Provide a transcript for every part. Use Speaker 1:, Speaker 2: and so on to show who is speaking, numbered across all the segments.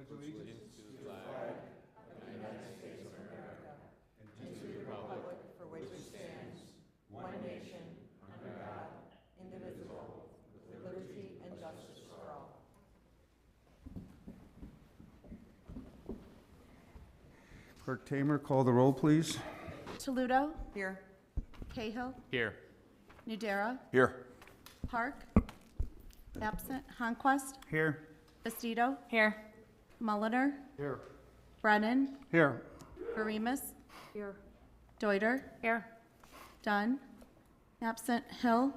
Speaker 1: pledge allegiance to the flag of the United States of America and to the republic for which it stands, one nation, under God, indivisible, with liberty and justice for all. Clerk Tamer, call the roll, please.
Speaker 2: Toludo.
Speaker 3: Here.
Speaker 2: Cahill.
Speaker 4: Here.
Speaker 2: Nudera.
Speaker 4: Here.
Speaker 2: Park. Absent. Honquist.
Speaker 1: Here.
Speaker 2: Bastido.
Speaker 3: Here.
Speaker 2: Mulliner.
Speaker 1: Here.
Speaker 2: Brennan.
Speaker 1: Here.
Speaker 2: Verimus.
Speaker 3: Here.
Speaker 2: Deuter.
Speaker 3: Here.
Speaker 2: Dunn. Absent. Hill.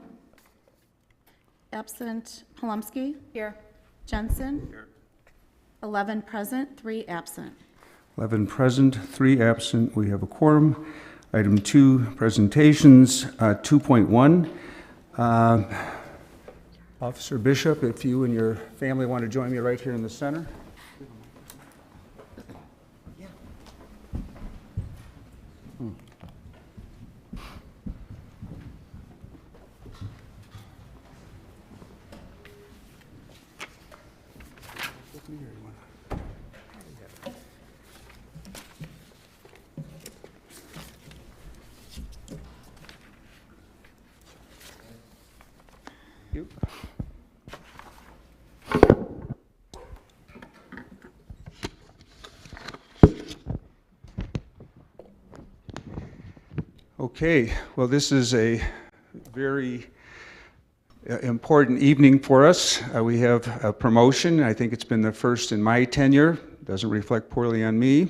Speaker 2: Absent. Palumsky.
Speaker 3: Here.
Speaker 2: Jensen. 11 present, 3 absent.
Speaker 1: 11 present, 3 absent. We have a quorum. Item 2, presentations. 2.1. Officer Bishop, if you and your family want to join me right here in the center. Okay, well, this is a very important evening for us. We have a promotion. I think it's been the first in my tenure. Doesn't reflect poorly on me.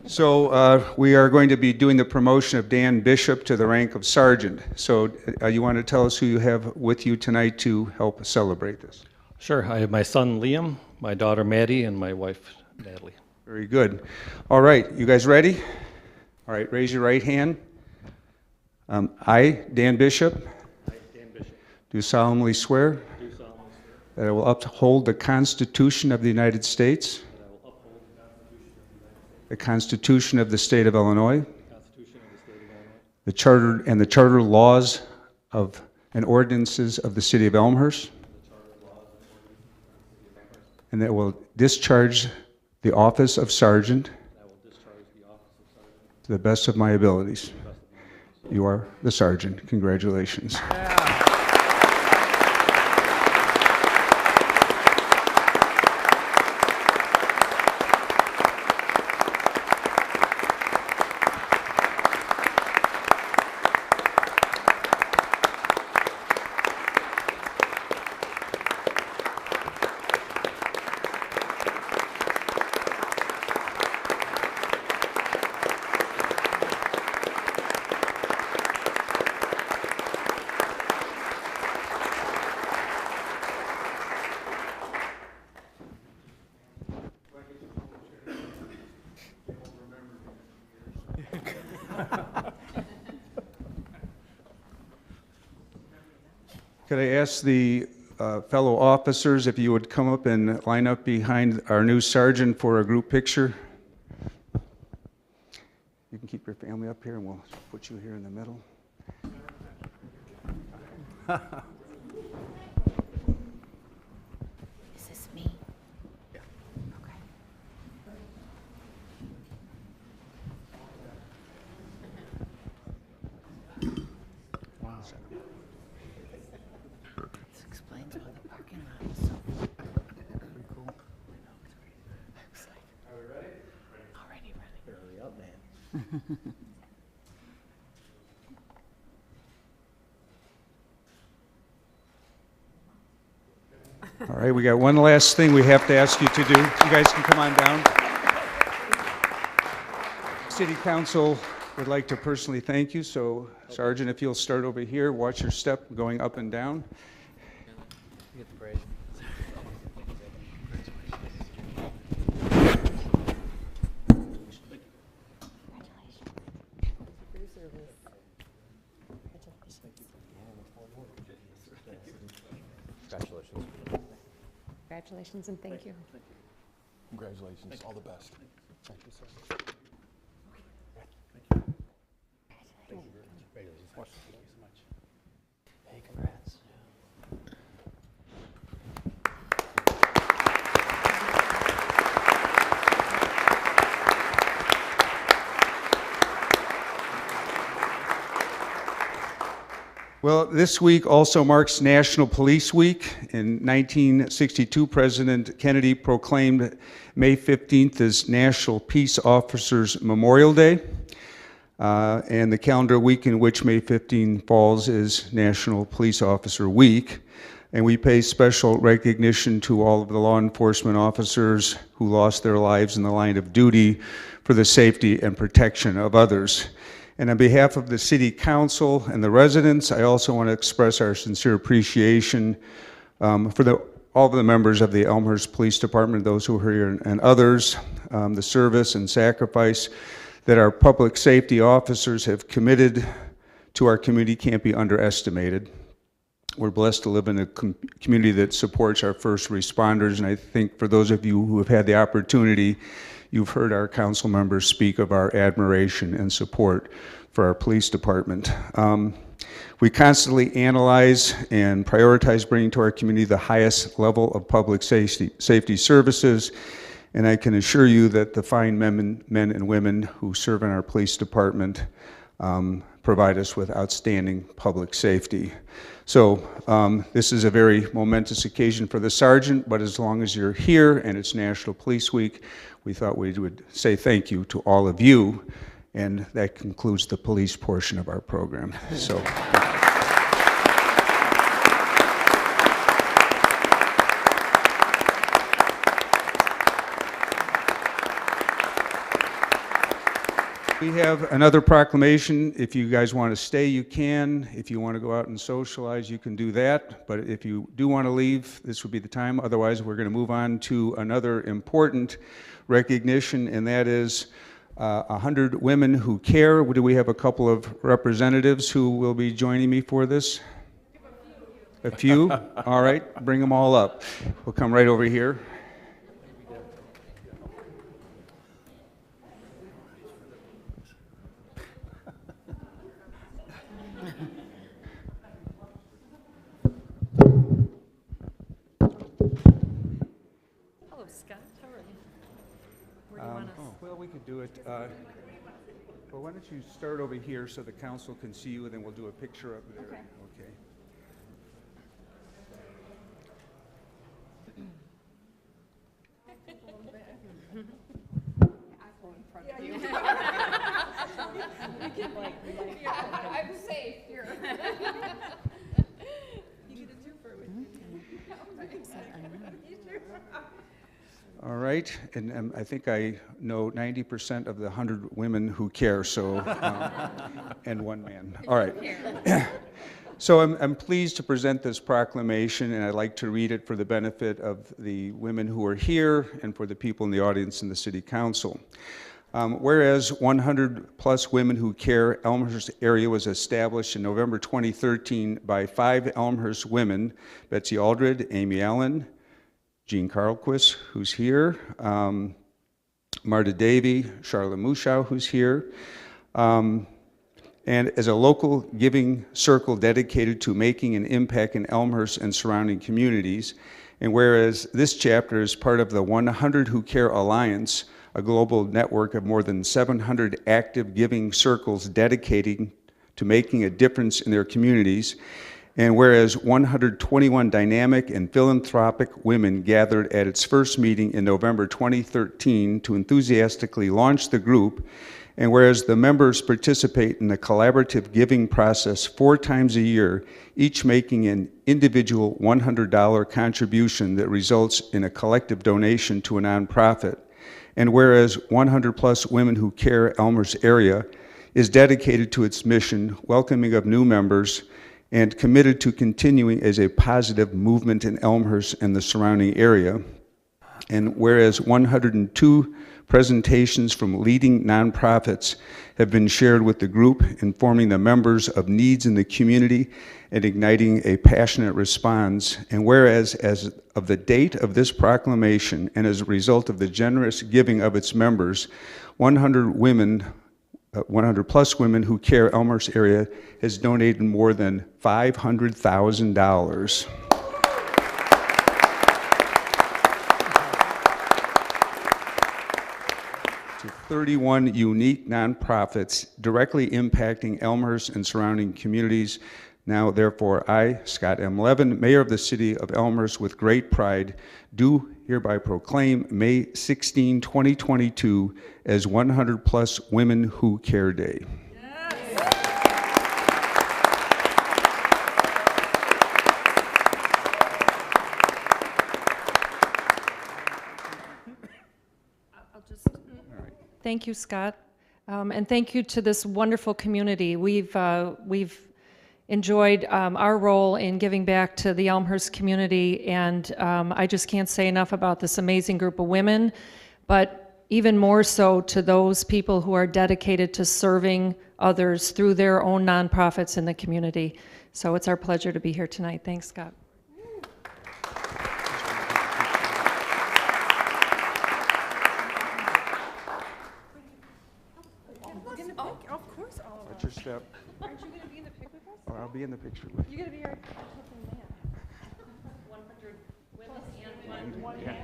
Speaker 1: So we are going to be doing the promotion of Dan Bishop to the rank of sergeant. So you want to tell us who you have with you tonight to help celebrate this?
Speaker 4: Sure. I have my son Liam, my daughter Maddie, and my wife Natalie.
Speaker 1: Very good. All right, you guys ready? All right, raise your right hand. I, Dan Bishop, do solemnly swear that I will uphold the Constitution of the United States, the Constitution of the State of Illinois, the charter laws of and ordinances of the City of Elmhurst, and that will discharge the office of sergeant to the best of my abilities. You are the sergeant. Congratulations. Could I ask the fellow officers if you would come up and line up behind our new sergeant for a group picture? You can keep your family up here and we'll put you here in the middle.
Speaker 3: Is this me? Yeah. Okay. This explains why the parking lot is so pretty cool. I know, it's crazy. I was like, are we ready? Already ready. Hurry up, man.
Speaker 1: All right, we got one last thing we have to ask you to do. You guys can come on down. City Council would like to personally thank you, so Sergeant, if you'll start over here, watch your step going up and down.
Speaker 4: Get the parade. Congratulations.
Speaker 3: Congratulations and thank you.
Speaker 5: Congratulations. All the best.
Speaker 4: Thank you, sir.
Speaker 3: Hey, congrats.
Speaker 6: Well, this week also marks National Police Week. In 1962, President Kennedy proclaimed May 15th as National Peace Officers Memorial Day. And the calendar week in which May 15 falls is National Police Officer Week. And we pay special recognition to all of the law enforcement officers who lost their lives in the line of duty for the safety and protection of others. And on behalf of the City Council and the residents, I also want to express our sincere appreciation for all of the members of the Elmhurst Police Department, those who are here and others, the service and sacrifice that our public safety officers have committed to our community can't be underestimated. We're blessed to live in a community that supports our first responders, and I think for those of you who have had the opportunity, you've heard our council members speak of our admiration and support for our police department. We constantly analyze and prioritize bringing to our community the highest level of public safety services, and I can assure you that the fine men and women who serve in our police department provide us with outstanding public safety. So this is a very momentous occasion for the sergeant, but as long as you're here and it's National Police Week, we thought we would say thank you to all of you, and that concludes the police portion of our program. So. We have another proclamation. If you guys want to stay, you can. If you want to go out and socialize, you can do that. But if you do want to leave, this would be the time. Otherwise, we're going to move on to another important recognition, and that is 100 Women Who Care. Do we have a couple of representatives who will be joining me for this? A few? All right, bring them all up. We'll come right over here.
Speaker 1: Hello, Scott. How are you? Where do you want us?
Speaker 6: Well, we could do it. Well, why don't you start over here so the council can see you, and then we'll do a picture up there.
Speaker 1: Okay.
Speaker 6: Okay.
Speaker 1: I'm safe here. You get a twofer with me.
Speaker 6: All right, and I think I know 90% of the 100 women who care, so, and one man. All right. So I'm pleased to present this proclamation, and I'd like to read it for the benefit of the women who are here and for the people in the audience in the City Council. Whereas 100 plus Women Who Care Elmhurst area was established in November 2013 by 5 Elmhurst women, Betsy Aldred, Amy Allen, Jean Carlquist, who's here, Marta Davey, Charlotte Muschow, who's here, and as a local giving circle dedicated to making an impact in Elmhurst and surrounding communities. And whereas this chapter is part of the 100 Who Care Alliance, a global network of more than 700 active giving circles dedicating to making a difference in their communities. And whereas 121 dynamic and philanthropic women gathered at its first meeting in November 2013 to enthusiastically launch the group, and whereas the members participate in the collaborative giving process 4 times a year, each making an individual $100 contribution that results in a collective donation to a nonprofit. And whereas 100 plus Women Who Care Elmhurst area is dedicated to its mission, welcoming of new members, and committed to continuing as a positive movement in Elmhurst and the surrounding area. And whereas 102 presentations from leading nonprofits have been shared with the group, informing the members of needs in the community and igniting a passionate response. And whereas as of the date of this proclamation and as a result of the generous giving of its members, 100 plus Women Who Care Elmhurst area has donated more than $500,000 to 31 unique nonprofits directly impacting Elmhurst and surrounding communities. Now, therefore, I, Scott M. Levin, Mayor of the City of Elmhurst, with great pride, do hereby proclaim May 16, 2022 as 100+ Women Who Care Day.
Speaker 7: Thank you, Scott, and thank you to this wonderful community. We've enjoyed our role in giving back to the Elmhurst community, and I just can't say enough about this amazing group of women, but even more so to those people who are dedicated to serving others through their own nonprofits in the community. So it's our pleasure to be here tonight. Thanks, Scott.
Speaker 6: Watch your step.
Speaker 7: Aren't you going to be in the pic with us?
Speaker 6: Oh, I'll be in the picture with you.
Speaker 7: You're going to be our man. 100 women and one man.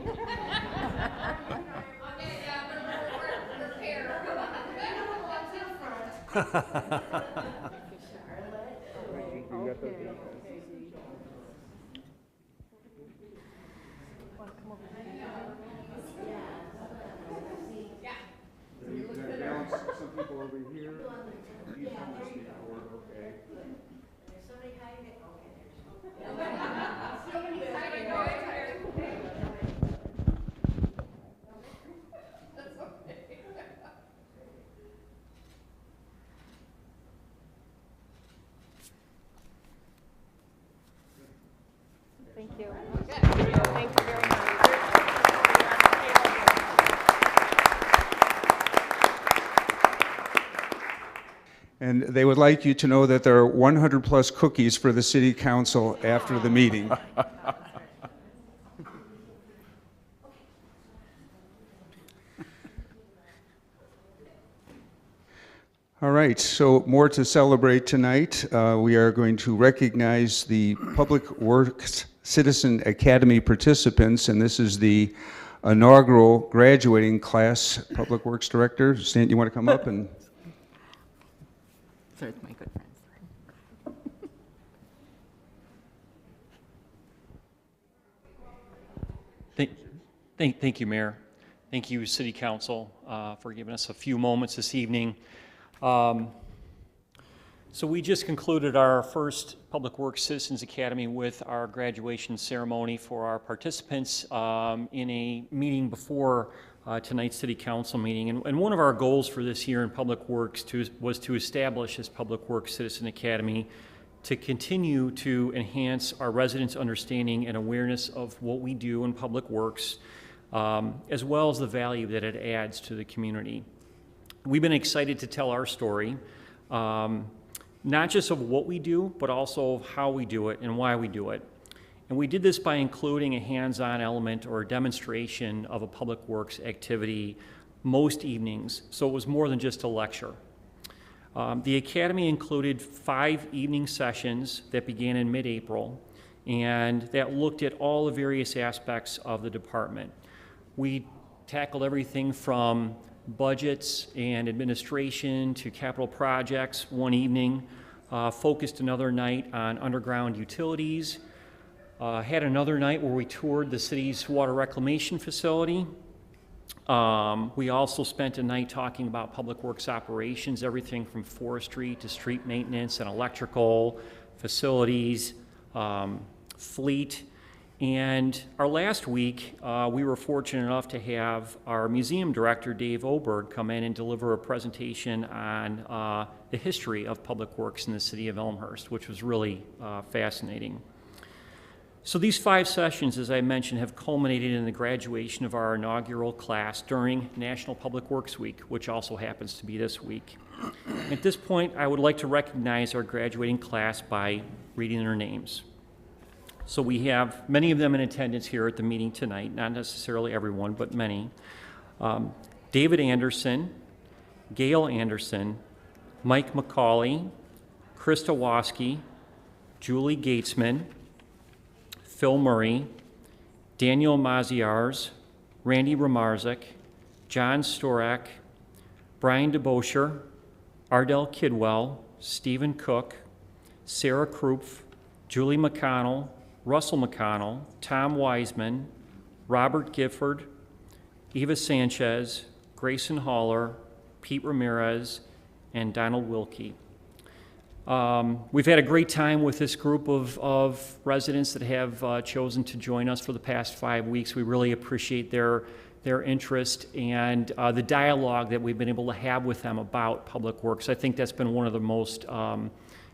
Speaker 6: Some people over here. These on the skateboard, okay.
Speaker 7: Thank you. Thank you very much.
Speaker 6: And they would like you to know that there are 100+ cookies for the city council after the meeting. All right, so more to celebrate tonight. We are going to recognize the Public Works Citizen Academy participants, and this is the inaugural graduating class. Public Works Director, Stan, you want to come up and...
Speaker 3: So it's my good friends.
Speaker 4: Thank you, Mayor. Thank you, City Council, for giving us a few moments this evening. So we just concluded our first Public Works Citizens Academy with our graduation ceremony for our participants in a meeting before tonight's City Council meeting. And one of our goals for this year in Public Works was to establish this Public Works Citizen Academy to continue to enhance our residents' understanding and awareness of what we do in Public Works, as well as the value that it adds to the community. We've been excited to tell our story, not just of what we do, but also of how we do it and why we do it. And we did this by including a hands-on element or a demonstration of a Public Works activity most evenings, so it was more than just a lecture. The Academy included 5 evening sessions that began in mid-April, and that looked at all the various aspects of the department. We tackled everything from budgets and administration to capital projects one evening, focused another night on underground utilities, had another night where we toured the city's water reclamation facility. We also spent a night talking about Public Works operations, everything from forestry to street maintenance and electrical, facilities, fleet. And our last week, we were fortunate enough to have our museum director, Dave Oberg, come in and deliver a presentation on the history of Public Works in the city of Elmhurst, which was really fascinating. So these 5 sessions, as I mentioned, have culminated in the graduation of our inaugural class during National Public Works Week, which also happens to be this week. At this point, I would like to recognize our graduating class by reading their names. So we have many of them in attendance here at the meeting tonight, not necessarily everyone, but many. David Anderson, Gail Anderson, Mike McCauley, Krista Waske, Julie Gatesman, Phil Murray, Daniel Maziarz, Randy Romarzik, John Storak, Brian DeBosher, Ardell Kidwell, Stephen Cook, Sarah Krupp, Julie McConnell, Russell McConnell, Tom Wiseman, Robert Gifford, Eva Sanchez, Grayson Haller, Pete Ramirez, and Donald Wilkie. We've had a great time with this group of residents that have chosen to join us for the past 5 weeks. We really appreciate their interest and the dialogue that we've been able to have with them about public works. I think that's been one of the most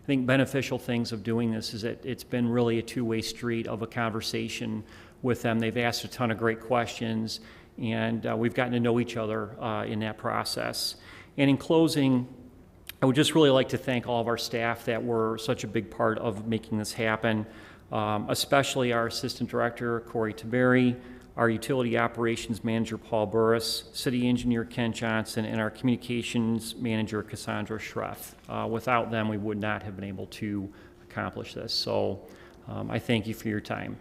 Speaker 4: beneficial things of doing this, is that it's been really a two-way street of a conversation with them. They've asked a ton of great questions, and we've gotten to know each other in that process. And in closing, I would just really like to thank all of our staff that were such a big part of making this happen, especially our Assistant Director, Corey Taberi, our Utility Operations Manager, Paul Burris, City Engineer, Ken Johnson, and our Communications Manager, Cassandra Schreff. Without them, we would not have been able to accomplish this. So I thank you for your time.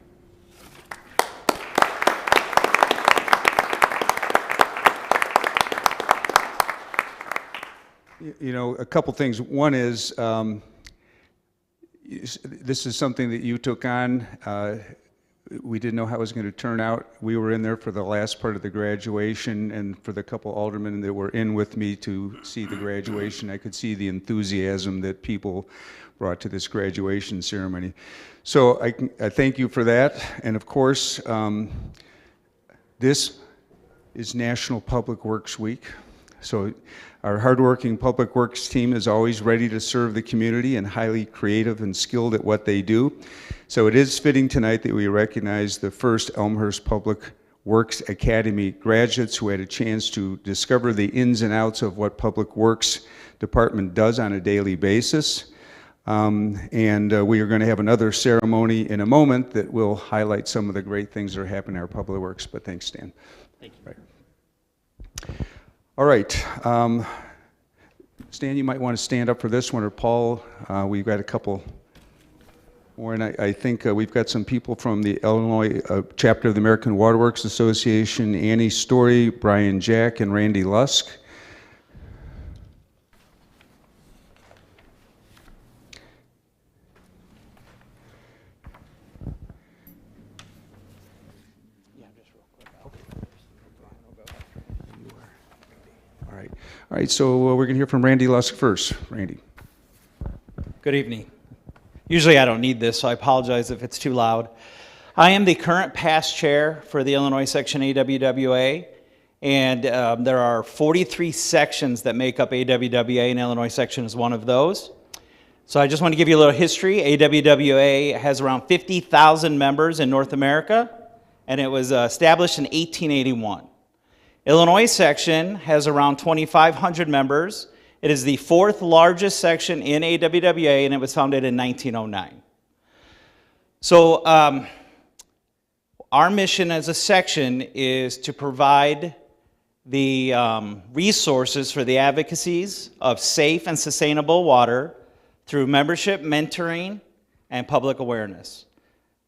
Speaker 6: You know, a couple things. One is, this is something that you took on. We didn't know how it was going to turn out. We were in there for the last part of the graduation, and for the couple aldermen that were in with me to see the graduation, I could see the enthusiasm that people brought to this graduation ceremony. So I thank you for that. And of course, this is National Public Works Week. So our hardworking public works team is always ready to serve the community and highly creative and skilled at what they do. So it is fitting tonight that we recognize the first Elmhurst Public Works Academy graduates who had a chance to discover the ins and outs of what Public Works Department does on a daily basis. And we are going to have another ceremony in a moment that will highlight some of the great things that are happening in our public works. But thanks, Stan.
Speaker 4: Thank you.
Speaker 6: Right. All right, Stan, you might want to stand up for this one, or Paul. We've got a couple more, and I think we've got some people from the Illinois chapter of the American Waterworks Association: Annie Story, Brian Jack, and Randy Lusk. All right, so we're going to hear from Randy Lusk first. Randy.
Speaker 8: Good evening. Usually I don't need this, so I apologize if it's too loud. I am the current past chair for the Illinois Section AWWA, and there are 43 sections that make up AWWA, and Illinois Section is one of those. So I just want to give you a little history. AWWA has around 50,000 members in North America, and it was established in 1881. Illinois section has around 2,500 members. It is the fourth largest section in AWWA, and it was founded in 1909. So our mission as a section is to provide the resources for the advocacies of safe and sustainable water through membership, mentoring, and public awareness.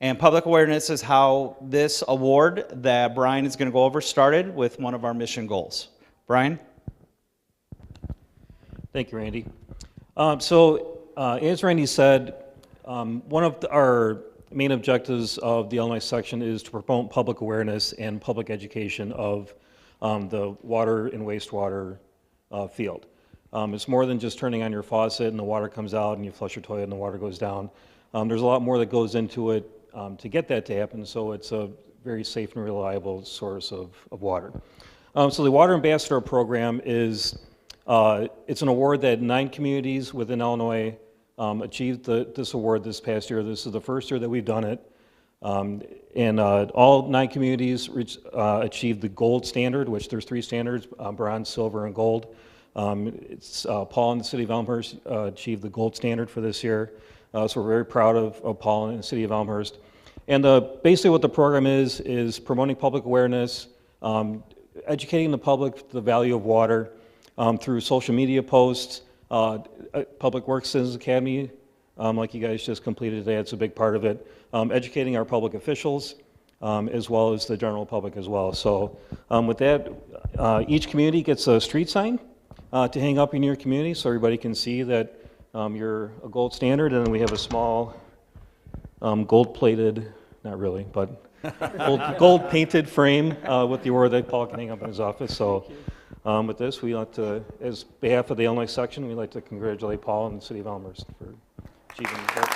Speaker 8: And public awareness is how this award that Brian is going to go over started, with one of our mission goals. Brian?
Speaker 9: Thank you, Randy. As Randy said, one of our main objectives of the Illinois section is to promote public awareness and public education of the water and wastewater field. It's more than just turning on your faucet and the water comes out and you flush your toilet and the water goes down. There's a lot more that goes into it to get that to happen, so it's a very safe and reliable source of water. So the Water Ambassador Program is it's an award that 9 communities within Illinois achieved this award this past year. This is the first year that we've done it. And all 9 communities achieved the gold standard, which there's 3 standards, bronze, silver, and gold. Paul and the City of Elmhurst achieved the gold standard for this year. So we're very proud of Paul and the City of Elmhurst. And basically what the program is promoting public awareness, educating the public the value of water through social media posts. Public Works Citizens Academy, like you guys just completed today, it's a big part of it. Educating our public officials, as well as the general public as well. So with that, each community gets a street sign to hang up in your community so everybody can see that You're a gold standard, and then we have a small gold-plated, not really, but gold-painted frame with the award that Paul can hang up in his office. So with this, we like to, as behalf of the Illinois section, we'd like to congratulate Paul and the City of Elmhurst for achieving the gold.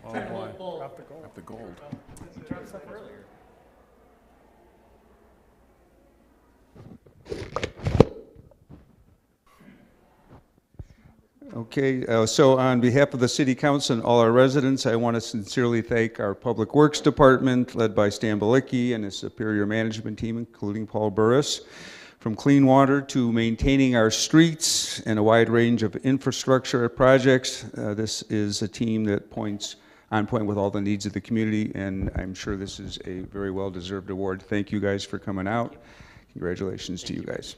Speaker 5: Oh, boy. Got the gold.
Speaker 6: Okay, so on behalf of the City Council and all our residents, I want to sincerely thank our Public Works Department, led by Stan Balicki and his superior management team, including Paul Burris, from clean water to maintaining our streets and a wide range of infrastructure projects. This is a team that on point with all the needs of the community, and I'm sure this is a very well-deserved award. Thank you guys for coming out. Congratulations to you guys.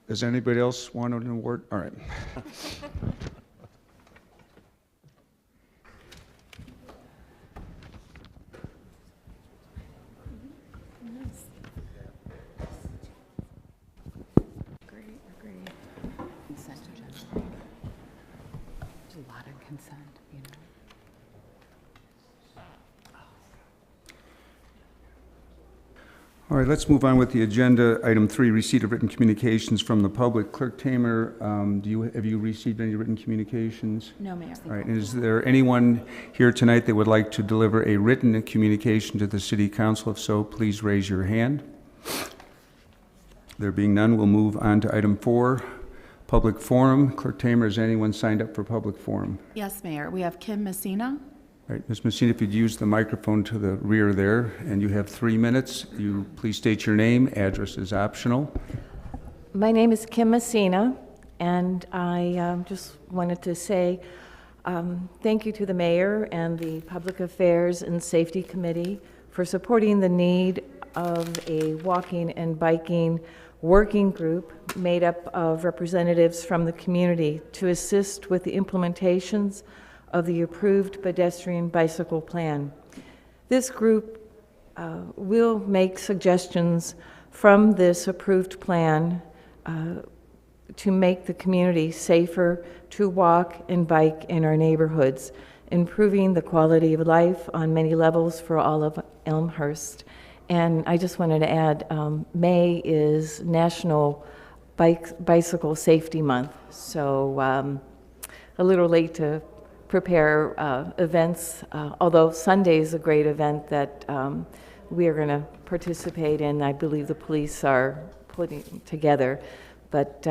Speaker 6: Does anybody else want an award? All right.
Speaker 3: Consent agenda. There's a lot of consent, you know.
Speaker 6: All right, let's move on with the agenda. Item 3, receipt of written communications from the public. Clerk Tamer, have you received any written communications?
Speaker 2: No, Mayor.
Speaker 6: All right, and is there anyone here tonight that would like to deliver a written communication to the City Council? If so, please raise your hand. There being none, we'll move on to item 4, public forum. Clerk Tamer, is anyone signed up for public forum?
Speaker 2: Yes, Mayor. We have Kim Messina.
Speaker 6: All right, Ms. Messina, if you'd use the microphone to the rear there, and you have 3 minutes. You please state your name. Address is optional.
Speaker 10: My name is Kim Messina, and I just wanted to say thank you to the mayor and the Public Affairs and Safety Committee for supporting the need of a walking and biking working group made up of representatives from the community to assist with the implementations of the approved pedestrian bicycle plan. This group will make suggestions from this approved plan to make the community safer to walk and bike in our neighborhoods, improving the quality of life on many levels for all of Elmhurst. And I just wanted to add, May is National Bicycle Safety Month, so a little late to prepare events, although Sunday is a great event that we are going to participate in. I believe the police are putting together, but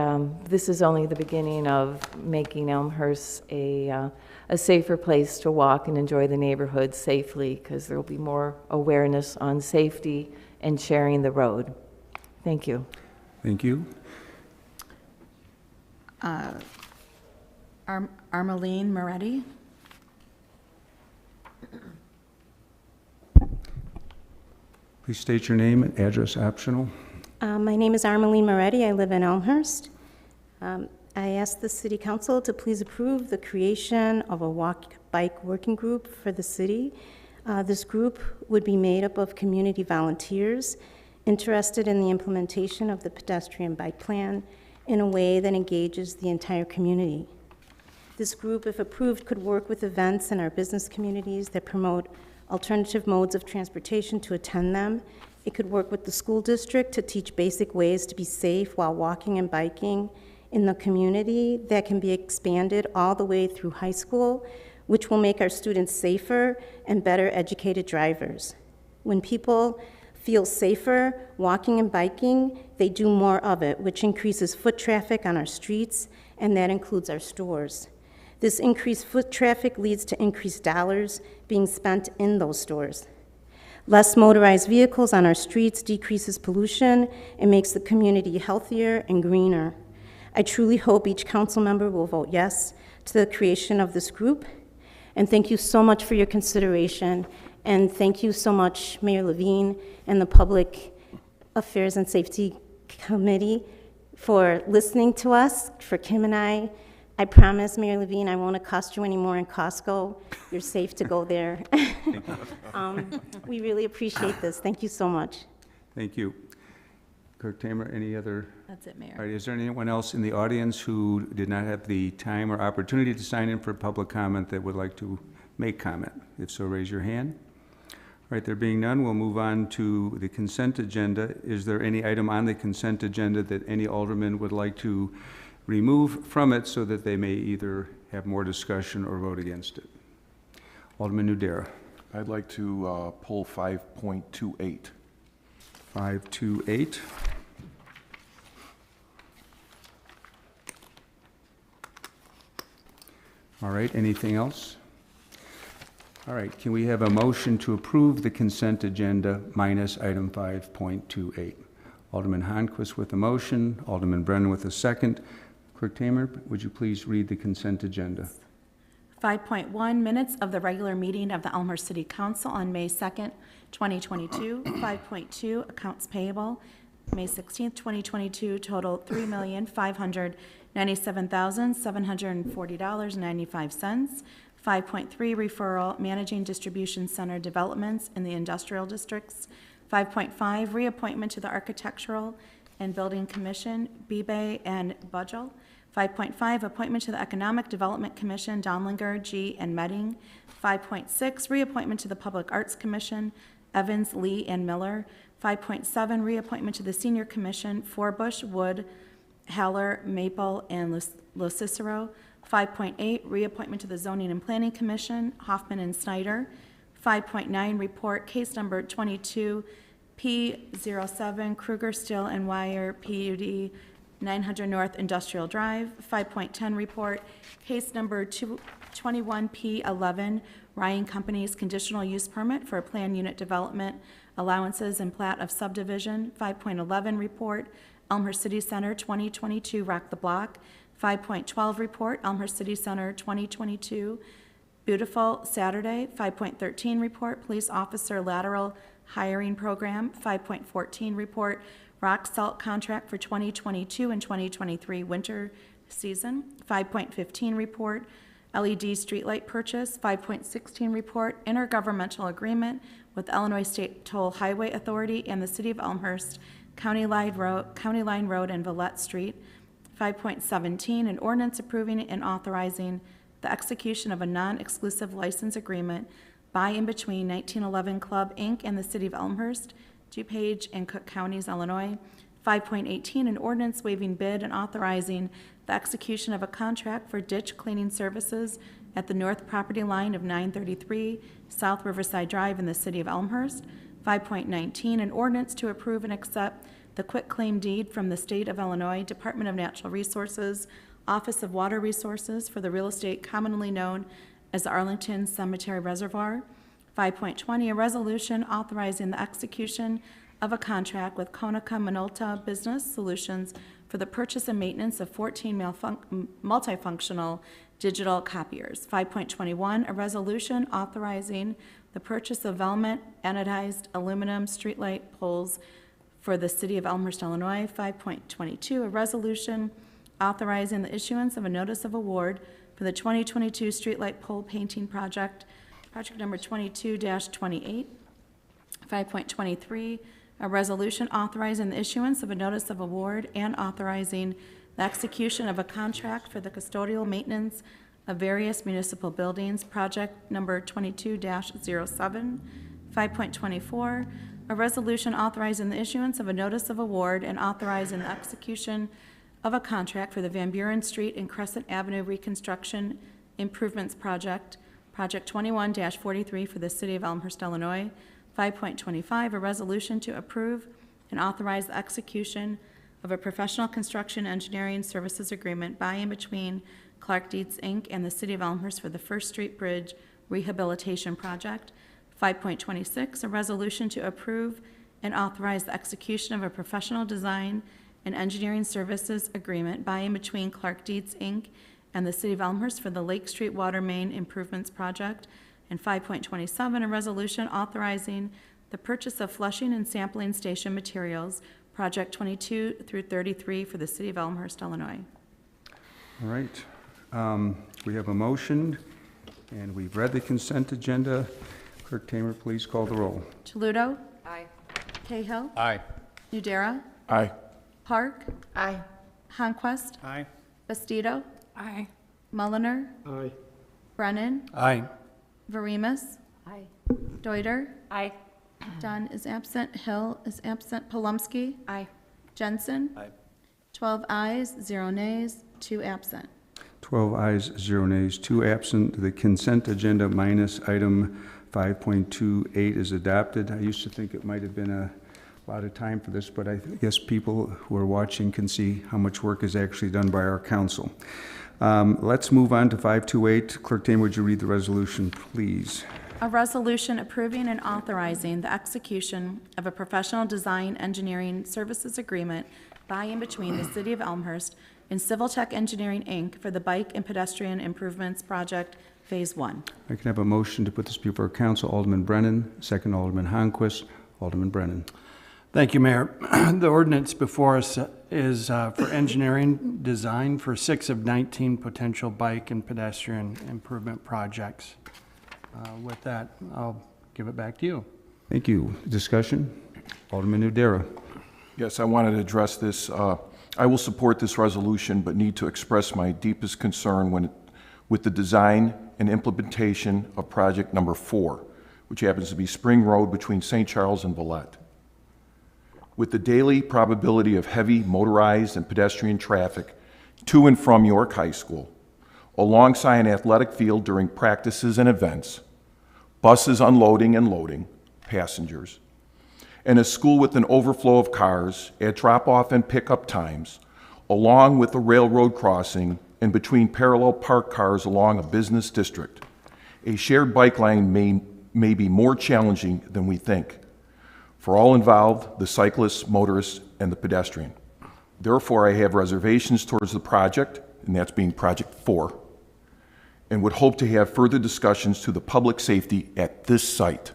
Speaker 10: this is only the beginning of making Elmhurst a safer place to walk and enjoy the neighborhood safely, because there will be more awareness on safety and sharing the road. Thank you.
Speaker 6: Thank you.
Speaker 2: Armeline Moretti.
Speaker 6: Please state your name and address optional.
Speaker 11: My name is Armeline Moretti. I live in Elmhurst. I ask the City Council to please approve the creation of a walk-bike working group for the city. This group would be made up of community volunteers interested in the implementation of the pedestrian bike plan in a way that engages the entire community. This group, if approved, could work with events in our business communities that promote alternative modes of transportation to attend them. It could work with the school district to teach basic ways to be safe while walking and biking in the community that can be expanded all the way through high school, which will make our students safer and better educated drivers. When people feel safer walking and biking, they do more of it, which increases foot traffic on our streets, and that includes our stores. This increased foot traffic leads to increased dollars being spent in those stores. Less motorized vehicles on our streets decreases pollution and makes the community healthier and greener. I truly hope each council member will vote yes to the creation of this group. And thank you so much for your consideration. And thank you so much, Mayor Levine and the Public Affairs and Safety Committee for listening to us, for Kim and I. I promise, Mayor Levine, I won't accost you anymore in Costco. You're safe to go there. We really appreciate this. Thank you so much.
Speaker 6: Thank you. Clerk Tamer, any other?
Speaker 2: That's it, Mayor.
Speaker 6: All right, is there anyone else in the audience who did not have the time or opportunity to sign in for public comment that would like to make comment? If so, raise your hand. All right, there being none, we'll move on to the consent agenda. Is there any item on the consent agenda that any alderman would like to remove from it so that they may either have more discussion or vote against it? Alderman Nudera.
Speaker 5: I'd like to pull 5.28.
Speaker 6: 528. All right, anything else? All right, can we have a motion to approve the consent agenda minus item 5.28? Alderman Honquist with a motion, Alderman Brennan with a second. Clerk Tamer, would you please read the consent agenda?
Speaker 2: 5.1, minutes of the regular meeting of the Elmhurst City Council on May 2nd, 2022. 5.2, accounts payable, May 16th, 2022, total $3,597,740.95. 5.3, referral, managing distribution center developments in the industrial districts. 5.5, reappointment to the Architectural and Building Commission, Bebe and Budgel. 5.5, appointment to the Economic Development Commission, Donlinger, G. and Medding. 5.6, reappointment to the Public Arts Commission, Evans, Lee, and Miller. 5.7, reappointment to the Senior Commission, Forbush, Wood, Haller, Maple, and Lo Cicero. 5.8, reappointment to the Zoning and Planning Commission, Hoffman and Snyder. 5.9, report case number 22P07, Kruger, Still, and Wire, PUD, 900 North Industrial Drive. 5.10, report case number 21P11, Ryan Company's conditional use permit for a planned unit development, allowances and plat of subdivision. 5.11, report Elmhurst City Center 2022 Rock the Block. 5.12, report Elmhurst City Center 2022 Beautiful Saturday. 5.13, report police officer lateral hiring program. 5.14, report rock salt contract for 2022 and 2023 winter season. 5.15, report LED streetlight purchase. 5.16, report intergovernmental agreement with Illinois State Toll Highway Authority and the City of Elmhurst, County Line Road and Villette Street. 5.17, an ordinance approving and authorizing the execution of a non-exclusive license agreement by and between 1911 Club, Inc. and the City of Elmhurst, DuPage and Cook Counties, Illinois. 5.18, an ordinance waiving bid and authorizing the execution of a contract for ditch cleaning services at the north property line of 933 South Riverside Drive in the City of Elmhurst. 5.19, an ordinance to approve and accept the quitclaim deed from the State of Illinois Department of Natural Resources, Office of Water Resources for the real estate commonly known as the Arlington Cemetery Reservoir. 5.20, a resolution authorizing the execution of a contract with Konica Minolta Business Solutions for the purchase and maintenance of 14 multifunctional digital copiers. 5.21, a resolution authorizing the purchase of Velmet anodized aluminum streetlight poles for the City of Elmhurst, Illinois. 5.22, a resolution authorizing the issuance of a notice of award for the 2022 streetlight pole painting project, project number 22-28. 5.23, a resolution authorizing the issuance of a notice of award and authorizing the execution of a contract for the custodial maintenance of various municipal buildings, project number 22-07. 5.24, a resolution authorizing the issuance of a notice of award and authorizing the execution of a contract for the Van Buren Street and Crescent Avenue Reconstruction Improvements Project, project 21-43 for the City of Elmhurst, Illinois. 5.25, a resolution to approve and authorize the execution of a professional construction engineering services agreement by and between Clark Dietz, Inc. and the City of Elmhurst for the First Street Bridge Rehabilitation Project. 5.26, a resolution to approve and authorize the execution of a professional design and engineering services agreement by and between Clark Dietz, Inc. and the City of Elmhurst for the Lake Street Water Main Improvements Project. And 5.27, a resolution authorizing the purchase of flushing and sampling station materials, Project 22 through 33 for the City of Elmhurst, Illinois.
Speaker 6: All right. We have a motion, and we've read the consent agenda. Clerk Tamer, please call the roll.
Speaker 2: Toludo?
Speaker 1: Aye.
Speaker 2: Cahill?
Speaker 9: Aye.
Speaker 2: Nudera?
Speaker 5: Aye.
Speaker 2: Park?
Speaker 1: Aye.
Speaker 2: Conquest?
Speaker 9: Aye.
Speaker 2: Bastido?
Speaker 1: Aye.
Speaker 2: Mulliner?
Speaker 9: Aye.
Speaker 2: Brennan?
Speaker 9: Aye.
Speaker 2: Varimus?
Speaker 1: Aye.
Speaker 2: Deuter?
Speaker 1: Aye.
Speaker 2: Dunn is absent. Hill is absent. Palumski?
Speaker 1: Aye.
Speaker 2: Jensen?
Speaker 9: Aye.
Speaker 2: 12 ayes, 0 nays, 2 absent.
Speaker 6: 12 ayes, 0 nays, 2 absent. The consent agenda minus item 5.28 is adopted. I used to think it might have been a lot of time for this, but I guess people who are watching can see how much work is actually done by our council. Let's move on to 5.28. Clerk Tamer, would you read the resolution, please?
Speaker 2: A resolution approving and authorizing the execution of a professional design engineering services agreement by and between the City of Elmhurst and Civil Tech Engineering, Inc. for the Bike and Pedestrian Improvements Project, Phase 1.
Speaker 6: I can have a motion to put this before council. Alderman Brennan, second Alderman Honquist. Alderman Brennan.
Speaker 12: Thank you, Mayor. The ordinance before us is for engineering design for 6 of 19 potential bike and pedestrian improvement projects. With that, I'll give it back to you.
Speaker 6: Thank you. Discussion? Alderman Nudera.
Speaker 5: Yes, I wanted to address this. I will support this resolution, but need to express my deepest concern with the design and implementation of project number 4, which happens to be Spring Road between St. Charles and Villette. With the daily probability of heavy motorized and pedestrian traffic to and from York High School, alongside an athletic field during practices and events, buses unloading and loading passengers, and a school with an overflow of cars at drop-off and pickup times, along with a railroad crossing and between parallel parked cars along a business district, a shared bike lane may be more challenging than we think for all involved, the cyclists, motorists, and the pedestrian. Therefore, I have reservations towards the project, and that's being Project 4, and would hope to have further discussions to the public safety at this site.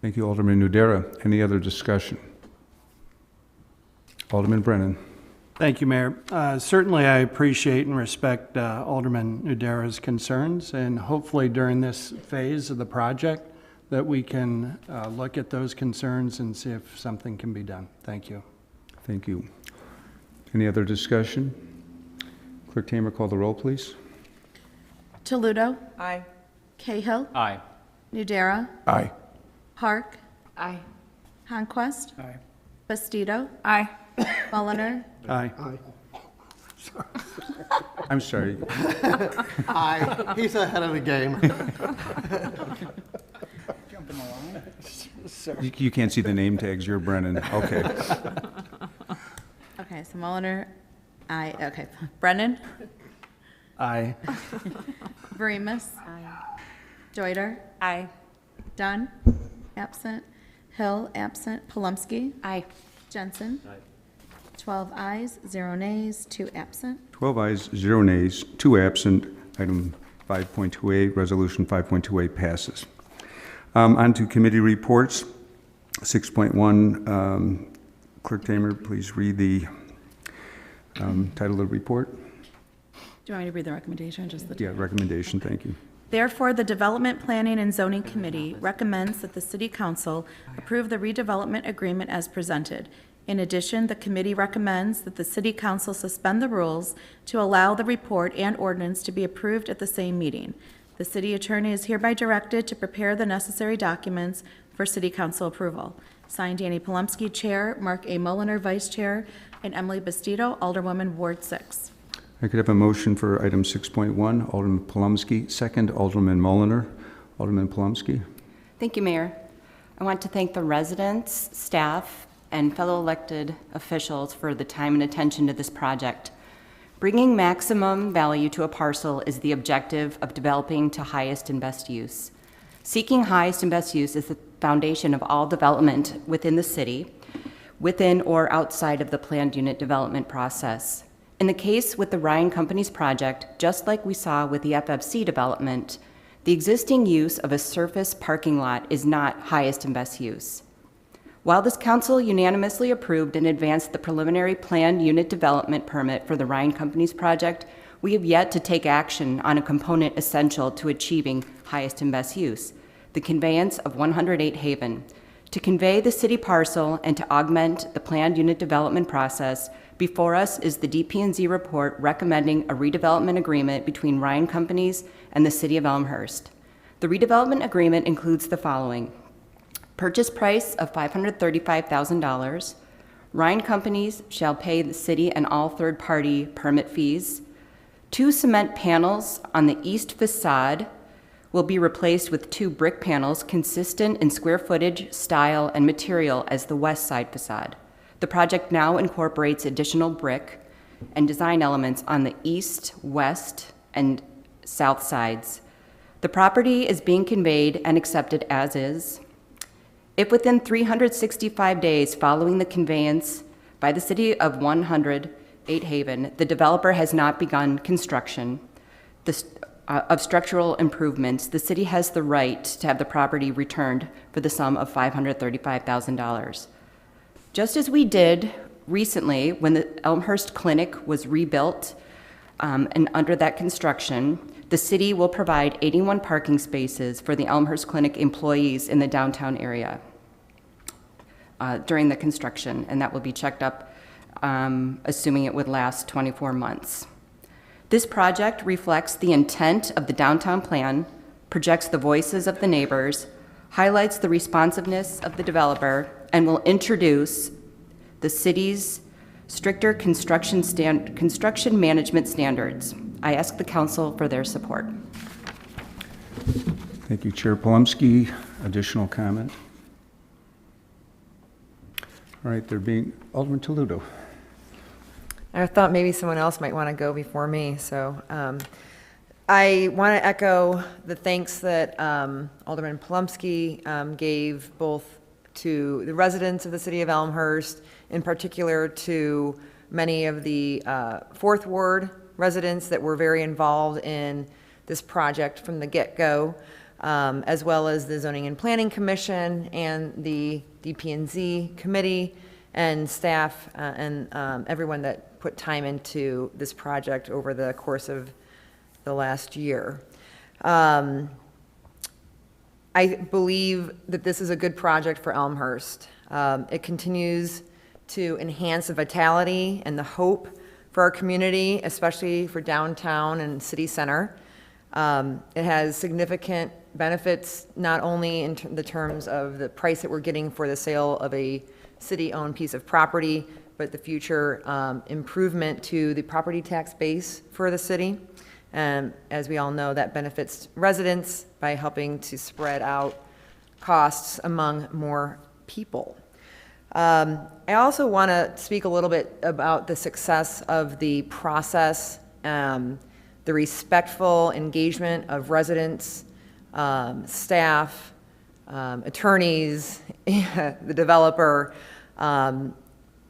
Speaker 6: Thank you, Alderman Nudera. Any other discussion? Alderman Brennan.
Speaker 12: Thank you, Mayor. Certainly, I appreciate and respect Alderman Nudera's concerns, and hopefully during this phase of the project that we can look at those concerns and see if something can be done. Thank you.
Speaker 6: Thank you. Any other discussion? Clerk Tamer, call the roll, please.
Speaker 2: Toludo?
Speaker 1: Aye.
Speaker 2: Cahill?
Speaker 9: Aye.
Speaker 2: Nudera?
Speaker 5: Aye.
Speaker 2: Park?
Speaker 1: Aye.
Speaker 2: Conquest?
Speaker 12: Aye.
Speaker 2: Bastido?
Speaker 1: Aye.
Speaker 2: Mulliner?
Speaker 12: Aye.
Speaker 6: I'm sorry.
Speaker 3: Aye, he's ahead of the game.
Speaker 6: You can't see the name tags. You're Brennan. Okay.
Speaker 2: Okay, so Mulliner, aye, okay. Brennan?
Speaker 12: Aye.
Speaker 2: Varimus? Aye. Deuter?
Speaker 1: Aye.
Speaker 2: Dunn? Absent. Hill, absent. Palumski?
Speaker 1: Aye.
Speaker 2: Jensen? 12 ayes, 0 nays, 2 absent.
Speaker 6: 12 ayes, 0 nays, 2 absent. Item 5.28, Resolution 5.28 passes. On to committee reports. 6.1, Clerk Tamer, please read the title of the report.
Speaker 2: Do you want me to read the recommendation or just the
Speaker 6: Yeah, recommendation, thank you.
Speaker 2: Therefore, the Development, Planning, and Zoning Committee recommends that the City Council approve the redevelopment agreement as presented. In addition, the committee recommends that the City Council suspend the rules to allow the report and ordinance to be approved at the same meeting. The city attorney is hereby directed to prepare the necessary documents for City Council approval. Signed, Danny Palumski, Chair, Mark A. Mulliner, Vice Chair, and Emily Bastido, Alderwoman, Ward 6.
Speaker 6: I could have a motion for item 6.1, Alderman Palumski, second, Alderman Mulliner. Alderman Palumski.
Speaker 13: Thank you, Mayor. I want to thank the residents, staff, and fellow elected officials for the time and attention to this project. Bringing maximum value to a parcel is the objective of developing to highest and best use. Seeking highest and best use is the foundation of all development within the city, within or outside of the planned unit development process. In the case with the Ryan Company's project, just like we saw with the FFC development, The existing use of a surface parking lot is not highest and best use. While this council unanimously approved and advanced the preliminary planned unit development permit for the Ryan Companies project, we have yet to take action on a component essential to achieving highest and best use, the conveyance of 108 Haven. To convey the city parcel and to augment the planned unit development process, before us is the DP&Z report recommending a redevelopment agreement between Ryan Companies and the city of Elmhurst. The redevelopment agreement includes the following: purchase price of $535,000. Ryan Companies shall pay the city and all third-party permit fees. 2 cement panels on the east facade will be replaced with 2 brick panels consistent in square footage, style, and material as the west side facade. The project now incorporates additional brick and design elements on the east, west, and south sides. The property is being conveyed and accepted as is. If within 365 days following the conveyance by the city of 108 Haven, the developer has not begun construction of structural improvements, the city has the right to have the property returned for the sum of $535,000. Just as we did recently when the Elmhurst Clinic was rebuilt, and under that construction, the city will provide 81 parking spaces for the Elmhurst Clinic employees in the downtown area during the construction, and that will be checked up, assuming it would last 24 months. This project reflects the intent of the downtown plan, projects the voices of the neighbors, highlights the responsiveness of the developer, and will introduce the city's stricter construction management standards. I ask the council for their support.
Speaker 6: Thank you, Chair Polumsky. Additional comment? All right, there being Alderman Toledo.
Speaker 1: I thought maybe someone else might want to go before me, so I want to echo the thanks that Alderman Polumsky gave both to the residents of the city of Elmhurst, in particular to many of the Fourth Ward residents that were very involved in this project from the get-go, as well as the Zoning and Planning Commission and the DP&Z committee and staff and everyone that put time into this project over the course of the last year. I believe that this is a good project for Elmhurst. It continues to enhance the vitality and the hope for our community, especially for downtown and city center. It has significant benefits, not only in the terms of the price that we're getting for the sale of a city-owned piece of property, but the future improvement to the property tax base for the city. As we all know, that benefits residents by helping to spread out costs among more people. I also want to speak a little bit about the success of the process, the respectful engagement of residents, staff, attorneys, the developer.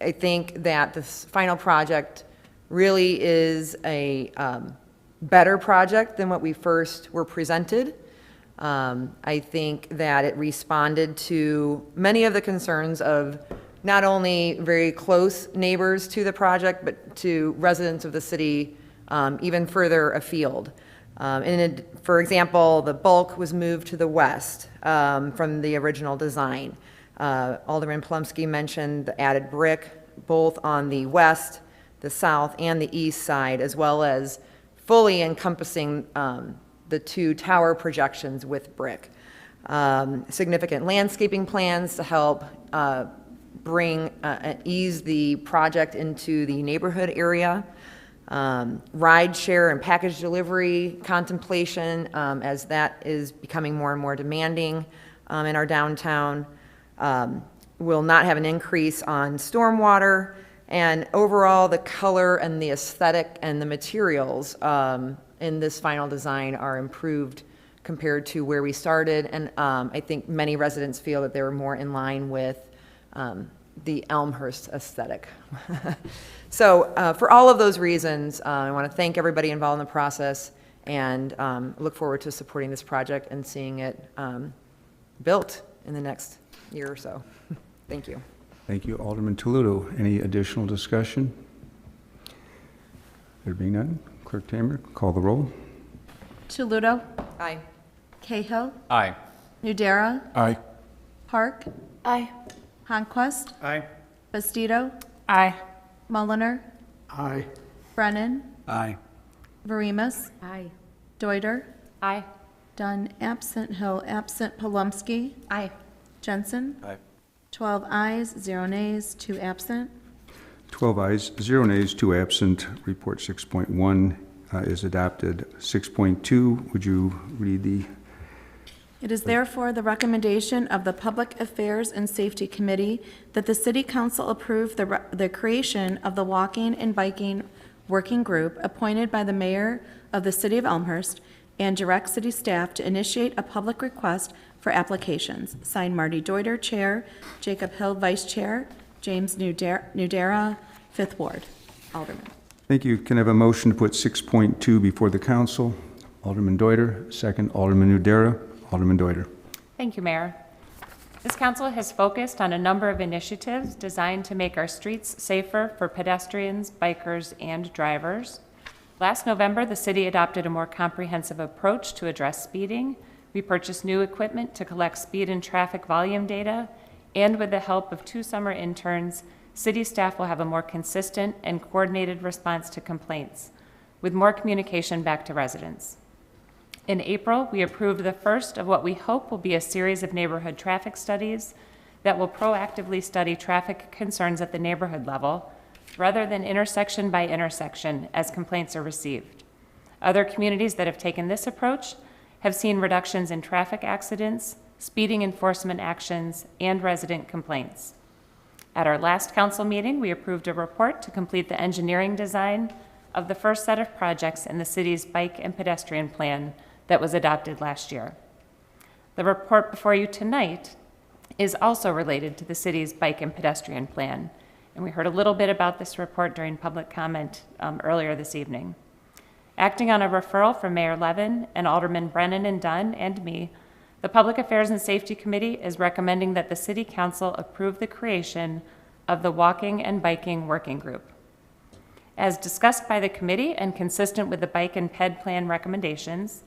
Speaker 1: I think that this final project really is a better project than what we first were presented. I think that it responded to many of the concerns of not only very close neighbors to the project, but to residents of the city even further afield. For example, the bulk was moved to the west from the original design. Alderman Polumsky mentioned the added brick, both on the west, the south, and the east side, as well as fully encompassing the 2 tower projections with brick. Significant landscaping plans to help ease the project into the neighborhood area. Ride share and package delivery contemplation, as that is becoming more and more demanding in our downtown. Will not have an increase on stormwater, and overall the color and the aesthetic and the materials in this final design are improved compared to where we started, and I think many residents feel that they were more in line with the Elmhurst aesthetic. So for all of those reasons, I want to thank everybody involved in the process and look forward to supporting this project and seeing it built in the next year or so. Thank you.
Speaker 6: Thank you, Alderman Toledo. Any additional discussion? There being none, Clerk Tamer, call the roll.
Speaker 2: Chuludo.
Speaker 1: Aye.
Speaker 2: Cahill.
Speaker 8: Aye.
Speaker 2: Nudera.
Speaker 5: Aye.
Speaker 2: Park.
Speaker 11: Aye.
Speaker 2: Honquist.
Speaker 6: Aye.
Speaker 2: Bastido.
Speaker 11: Aye.
Speaker 2: Mulliner.
Speaker 12: Aye.
Speaker 2: Brennan.
Speaker 12: Aye.
Speaker 2: Verimas.
Speaker 11: Aye.
Speaker 2: Deuter.
Speaker 11: Aye.
Speaker 2: Dunn, absent. Hill, absent. Palumski.
Speaker 11: Aye.
Speaker 2: Jensen.
Speaker 8: Aye.
Speaker 2: 12 ayes, 0 nays, 2 absent.
Speaker 6: 12 ayes, 0 nays, 2 absent. Report 6.1 is adopted. 6.2, would you read the?
Speaker 2: It is therefore the recommendation of the Public Affairs and Safety Committee that the City Council approve the creation of the Walking and Biking Working Group appointed by the Mayor of the City of Elmhurst and direct city staff to initiate a public request for applications. Signed, Marty Deuter, Chair, Jacob Hill, Vice Chair, James Nudera, 5th Ward. Alderman.
Speaker 6: Thank you. Can I have a motion to put 6.2 before the council? Alderman Deuter, second. Alderman Nudera. Alderman Deuter.
Speaker 14: Thank you, Mayor. This council has focused on a number of initiatives designed to make our streets safer for pedestrians, bikers, and drivers. Last November, the city adopted a more comprehensive approach to address speeding. We purchased new equipment to collect speed and traffic volume data, and with the help of 2 summer interns, city staff will have a more consistent and coordinated response to complaints, with more communication back to residents. In April, we approved the first of what we hope will be a series of neighborhood traffic studies that will proactively study traffic concerns at the neighborhood level, rather than intersection by intersection as complaints are received. Other communities that have taken this approach have seen reductions in traffic accidents, speeding enforcement actions, and resident complaints. At our last council meeting, we approved a report to complete the engineering design of the first set of projects in the city's bike and pedestrian plan that was adopted last year. The report before you tonight is also related to the city's bike and pedestrian plan, and we heard a little bit about this report during public comment earlier this evening. Acting on a referral from Mayor Levin and Alderman Brennan and Dunn and me, the Public Affairs and Safety Committee is recommending that the City Council approve the creation of the Walking and Biking Working Group. As discussed by the committee and consistent with the Bike and Ped Plan recommendations,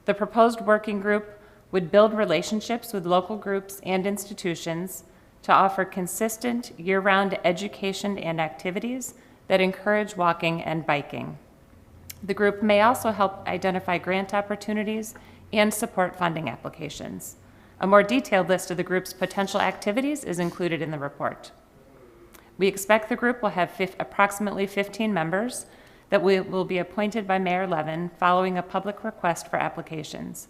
Speaker 14: the proposed working group would build relationships with local groups and institutions to offer consistent year-round education and activities that encourage walking and biking. The group may also help identify grant opportunities and support funding applications. A more detailed list of the group's potential activities is included in the report. We expect the group will have approximately 15 members that will be appointed by Mayor Levin following a public request for applications.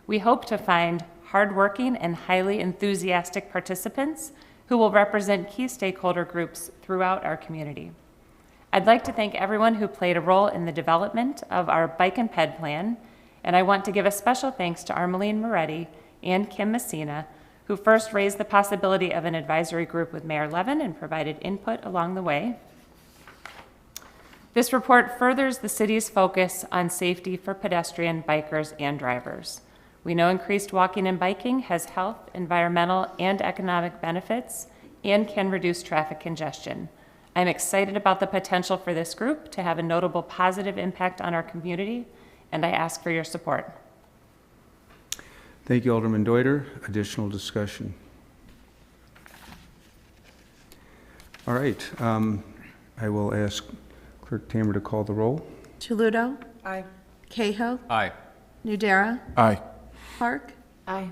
Speaker 14: We hope to find hardworking and highly enthusiastic participants who will represent key stakeholder groups throughout our community. I'd like to thank everyone who played a role in the development of our Bike and Ped Plan, and I want to give a special thanks to Armelene Moretti and Kim Messina, who first raised the possibility of an advisory group with Mayor Levin and provided input along the way. This report furthers the city's focus on safety for pedestrian, bikers, and drivers. We know increased walking and biking has health, environmental, and economic benefits and can reduce traffic congestion. I'm excited about the potential for this group to have a notable positive impact on our community, and I ask for your support.
Speaker 6: Thank you, Alderman Deuter. Additional discussion? All right. I will ask Clerk Tamer to call the roll.
Speaker 2: Chuludo.
Speaker 1: Aye.
Speaker 2: Cahill.
Speaker 8: Aye.
Speaker 2: Nudera.
Speaker 5: Aye.
Speaker 2: Park.
Speaker 11: Aye.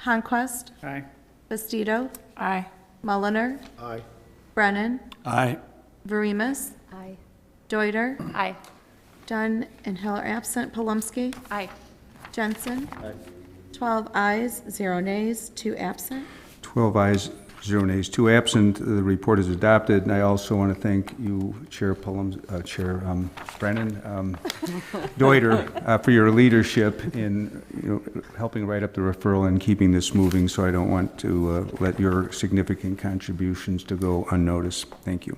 Speaker 2: Honquist.
Speaker 12: Aye.
Speaker 2: Bastido.
Speaker 11: Aye.
Speaker 2: Mulliner.
Speaker 12: Aye.
Speaker 2: Brennan.
Speaker 12: Aye.
Speaker 2: Verimas.
Speaker 11: Aye.
Speaker 2: Deuter.
Speaker 14: Aye.
Speaker 2: Dunn and Hill are absent. Palumski.
Speaker 14: Aye.
Speaker 2: Jensen. 12 ayes, 0 nays, 2 absent.
Speaker 6: 12 ayes, 0 nays, 2 absent. The report is adopted, and I also want to thank you, Chair Brennan Deuter, for your leadership in helping write up the referral and keeping this moving. So I don't want to let your significant contributions to go unnoticed. Thank you.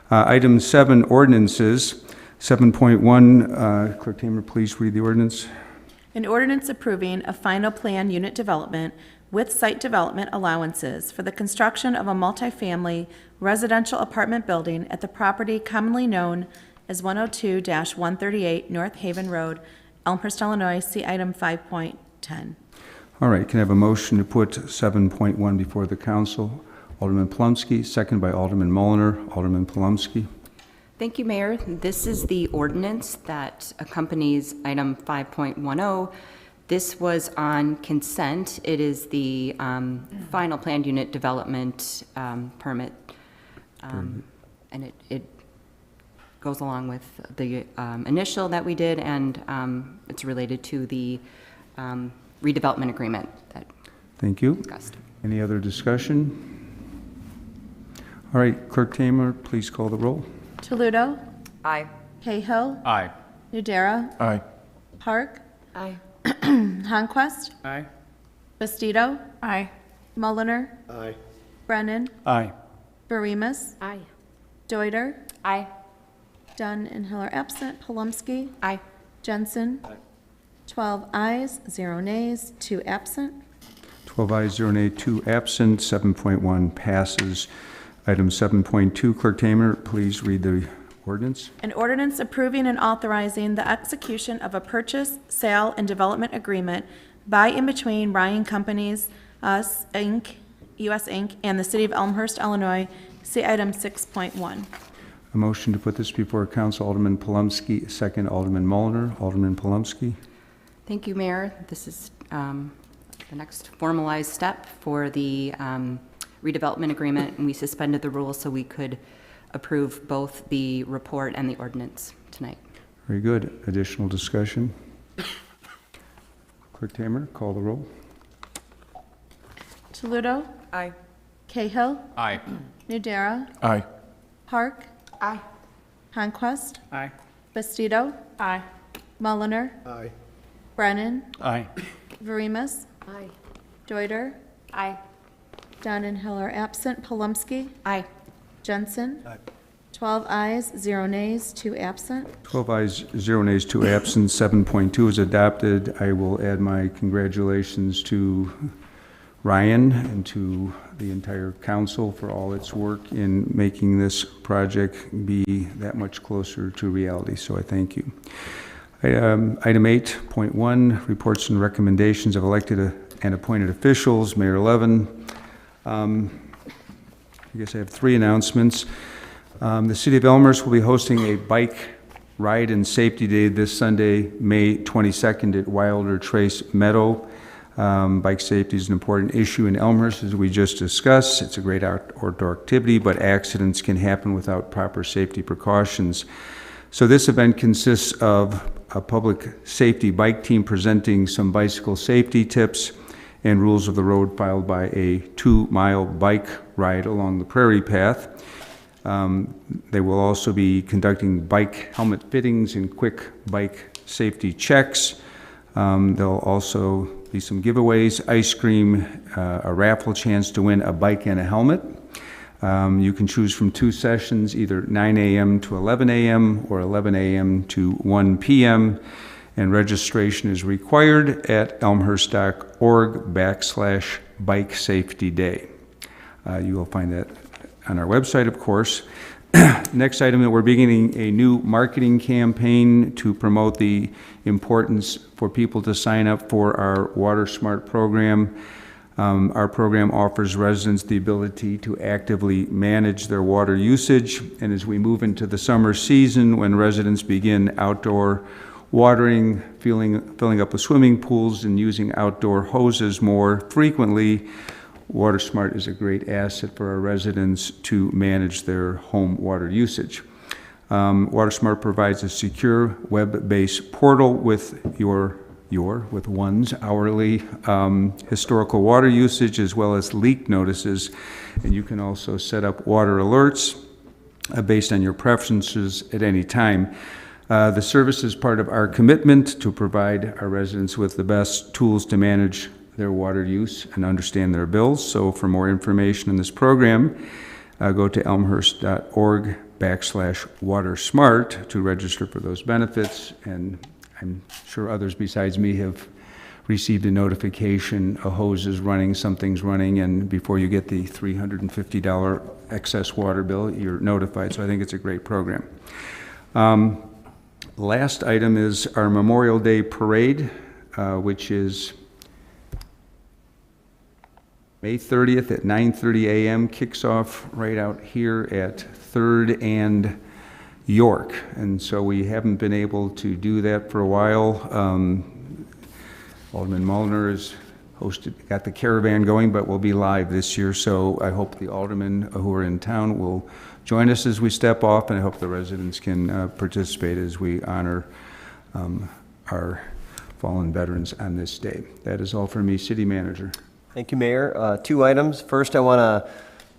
Speaker 6: Item 7, ordinances. 7.1, Clerk Tamer, please read the ordinance.
Speaker 2: An ordinance approving a final plan unit development with site development allowances for the construction of a multifamily residential apartment building at the property commonly known as 102-138 North Haven Road, Elmhurst, Illinois. See item 5.10.
Speaker 6: All right, can I have a motion to put 7.1 before the council? Alderman Palumsky, second by Alderman Mulliner. Alderman Palumsky.
Speaker 13: Thank you, Mayor. This is the ordinance that accompanies item 5.10. This was on consent. It is the final planned unit development permit, and it goes along with the initial that we did, and it's related to the redevelopment agreement that
Speaker 6: Thank you.
Speaker 13: discussed.
Speaker 6: Any other discussion? All right, Clerk Tamer, please call the roll.
Speaker 2: Toludo.
Speaker 13: Aye.
Speaker 2: Cahill.
Speaker 9: Aye.
Speaker 2: Nudera.
Speaker 5: Aye.
Speaker 2: Park.
Speaker 13: Aye.
Speaker 2: Honquist.
Speaker 9: Aye.
Speaker 2: Bastido.
Speaker 14: Aye.
Speaker 2: Mulliner.
Speaker 3: Aye.
Speaker 2: Brennan.
Speaker 9: Aye.
Speaker 2: Barimas.
Speaker 14: Aye.
Speaker 2: Deuter.
Speaker 14: Aye.
Speaker 2: Dunn and Hill are absent. Palumsky.
Speaker 13: Aye.
Speaker 2: Jensen. 12 ayes, 0 nays, 2 absent.
Speaker 6: 12 ayes, 0 nay, 2 absent. 7.1 passes. Item 7.2, Clerk Tamer, please read the ordinance.
Speaker 2: An ordinance approving and authorizing the execution of a purchase, sale, and development agreement by and between Ryan Companies, US Inc., and the City of Elmhurst, Illinois. See item 6.1.
Speaker 6: A motion to put this before council. Alderman Palumsky, second. Alderman Mulliner. Alderman Palumsky.
Speaker 13: Thank you, Mayor. This is the next formalized step for the redevelopment agreement, and we suspended the rules so we could approve both the report and the ordinance tonight.
Speaker 6: Very good. Additional discussion? Clerk Tamer, call the roll.
Speaker 2: Toludo.
Speaker 13: Aye.
Speaker 2: Cahill.
Speaker 9: Aye.
Speaker 2: Nudera.
Speaker 5: Aye.
Speaker 2: Park.
Speaker 13: Aye.
Speaker 2: Honquist.
Speaker 9: Aye.
Speaker 2: Bastido.
Speaker 14: Aye.
Speaker 2: Mulliner.
Speaker 3: Aye.
Speaker 2: Brennan.
Speaker 9: Aye.
Speaker 2: Varimas.
Speaker 14: Aye.
Speaker 2: Deuter.
Speaker 14: Aye.
Speaker 2: Dunn and Hill are absent. Palumsky.
Speaker 13: Aye.
Speaker 2: Jensen.
Speaker 3: Aye.
Speaker 2: 12 ayes, 0 nays, 2 absent.
Speaker 6: 12 ayes, 0 nays, 2 absent. 7.2 is adopted. I will add my congratulations to Ryan and to the entire council for all its work in making this project be that much closer to reality, so I thank you. Item 8.1, reports and recommendations of elected and appointed officials. Mayor Levin. I guess I have 3 announcements. The City of Elmhurst will be hosting a bike ride and safety day this Sunday, May 22nd at Wilder Trace Meadow. Bike safety is an important issue in Elmhurst, as we just discussed. It's a great outdoor activity, but accidents can happen without proper safety precautions. So this event consists of a public safety bike team presenting some bicycle safety tips and rules of the road, followed by a 2-mile bike ride along the prairie path. They will also be conducting bike helmet fittings and quick bike safety checks. There'll also be some giveaways, ice cream, a raffle chance to win a bike and a helmet. You can choose from 2 sessions, either 9 a.m. to 11 a.m. or 11 a.m. to 1 p.m. And registration is required at elmhurst.org/bike safety day. You will find that on our website, of course. Next item, that we're beginning a new marketing campaign to promote the importance for people to sign up for our Water Smart program. Our program offers residents the ability to actively manage their water usage, and as we move into the summer season, when residents begin outdoor watering, filling up the swimming pools, and using outdoor hoses more frequently, Water Smart is a great asset for our residents to manage their home water usage. Water Smart provides a secure web-based portal with with one's hourly historical water usage, as well as leak notices, and you can also set up water alerts based on your preferences at any time. The service is part of our commitment to provide our residents with the best tools to manage their water use and understand their bills. So for more information on this program, go to elmhurst.org /WaterSmart to register for those benefits. And I'm sure others besides me have received a notification, a hose is running, something's running, and before you get the $350 excess water bill, you're notified. So I think it's a great program. Last item is our Memorial Day Parade, which is May 30th at 9:30 a.m. Kicks off right out here at 3rd and York. And so we haven't been able to do that for a while. Alderman Mulliner has got the caravan going, but we'll be live this year. So I hope the aldermen who are in town will join us as we step off, and I hope the residents can participate as we honor our fallen veterans on this day. That is all for me, City Manager.
Speaker 15: Thank you, Mayor. 2 items. First, I want to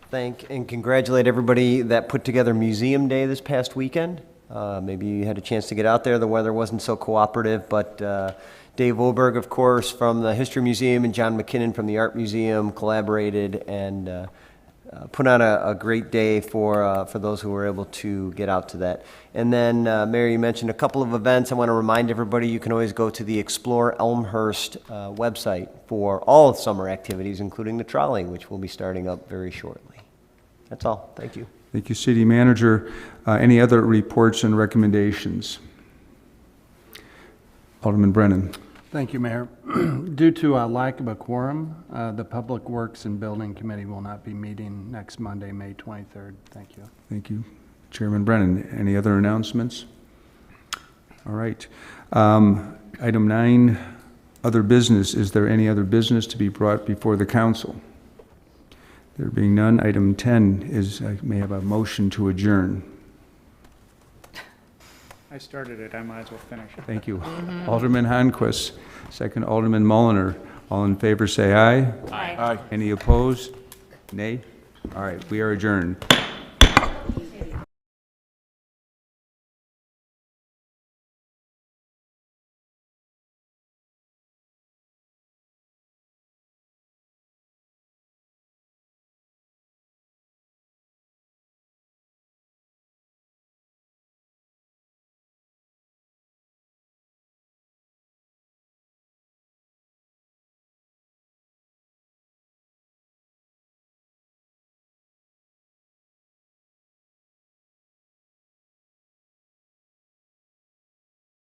Speaker 15: thank and congratulate everybody that put together Museum Day this past weekend. Maybe you had a chance to get out there. The weather wasn't so cooperative, but Dave Oberg, of course, from the History Museum, and John McKinnon from the Art Museum collaborated and put on a great day for those who were able to get out to that. And then, Mayor, you mentioned a couple of events. I want to remind everybody you can always go to the Explore Elmhurst website for all summer activities, including the trolley, which will be starting up very shortly. That's all. Thank you.
Speaker 6: Thank you, City Manager. Any other reports and recommendations? Alderman Brennan.
Speaker 12: Thank you, Mayor. Due to a lack of a quorum, the Public Works and Building Committee will not be meeting next Monday, May 23rd. Thank you.
Speaker 6: Thank you, Chairman Brennan. Any other announcements? All right. Item 9, other business. Is there any other business to be brought before the council? There being none, item 10 is, I may have a motion to adjourn.
Speaker 3: I started it, I might as well finish it.
Speaker 6: Thank you. Alderman Honquist, second Alderman Mulliner. All in favor say aye.
Speaker 14: Aye.
Speaker 5: Aye.
Speaker 6: Any opposed? Nay? All right, we are adjourned.